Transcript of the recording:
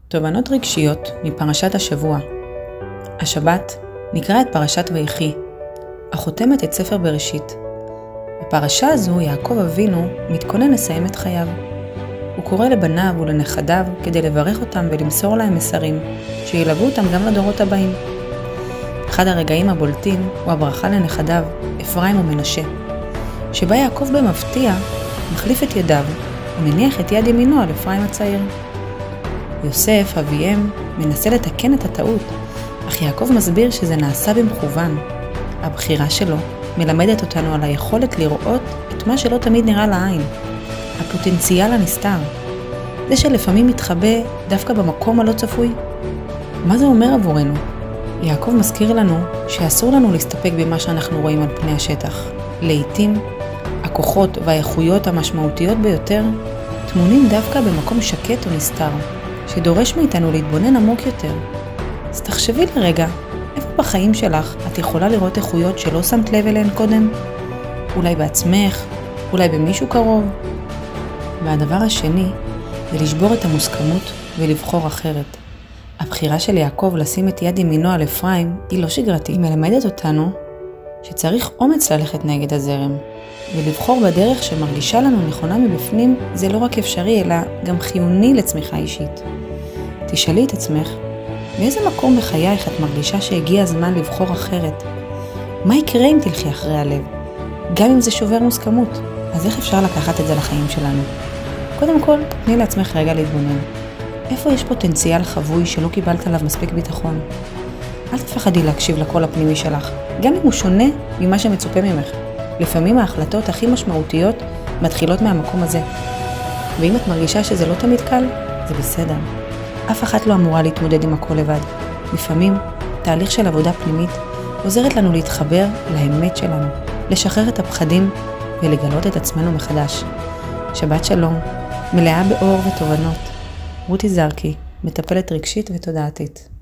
תובנות רגשיות מפרשת השבוע. השבת נקרא את פרשת ויחי, החותמת את ספר בראשית. בפרשה הזו יעקב אבינו מתכונן לסיים את חייו. הוא קורא לבניו ולנכדיו כדי לברך אותם ולמסור להם מסרים שילוו אותם גם לדורות הבאים. אחד הרגעים הבולטים הוא הברכה לנכדיו, אפרים ומנשה, שבה יעקב במפתיע מחליף את ידיו ומניח את יד ימינו על אפרים הצעיר. יוסף, אביהם, מנסה לתקן את הטעות, אך יעקב מסביר שזה נעשה במכוון. הבחירה שלו מלמדת אותנו על היכולת לראות את מה שלא תמיד נראה לעין, הפוטנציאל הנסתר, זה שלפעמים מתחבא דווקא במקום הלא צפוי. מה זה אומר עבורנו? יעקב מזכיר לנו שאסור לנו להסתפק במה שאנחנו רואים על פני השטח. לעתים, הכוחות והאיכויות המשמעותיות ביותר טמונים דווקא במקום שקט או נסתר, שדורש מאיתנו להתבונן עמוק יותר. אז תחשבי לרגע, איפה בחיים שלך את יכולה לראות איכויות שלא שמת לב אליהן קודם? אולי בעצמך, אולי במישהו קרוב? והדבר השני, זה לשבור את המוסכמות ולבחור אחרת. הבחירה של יעקב לשים את יד ימינו על אפרים היא לא שגרתית. היא מלמדת אותנו שצריך אומץ ללכת נגד הזרם, ולבחור בדרך שמרגישה לנו נכונה מבפנים זה לא רק אפשרי אלא גם חיוני לצמיחה אישית. תשאלי את עצמך, באיזה מקום בחייך את מרגישה שהגיע הזמן לבחור אחרת? מה יקרה אם תלכי אחרי הלב? גם אם זה שובר מוסכמות, אז איך אפשר לקחת את זה לחיים שלנו? קודם כל, תני לעצמך רגע להתבונן. איפה יש פוטנציאל חבוי שלא קיבלת עליו מספיק ביטחון? אל תפחדי להקשיב לקול הפנימי שלך, גם אם הוא שונה ממה שמצופה ממך. לפעמים ההחלטות הכי משמעותיות מתחילות מהמקום הזה. ואם את מרגישה שזה לא תמיד קל, זה בסדר. אף אחת לא אמורה להתמודד עם הכל לבד. לפעמים, תהליך של עבודה פנימית עוזרת לנו להתחבר לאמת שלנו, לשחרר את הפחדים ולגלות את עצמנו מחדש. שבת שלום, מלאה באור ותובנות. רותי זרקי, מטפלת רגשית ותודעתית.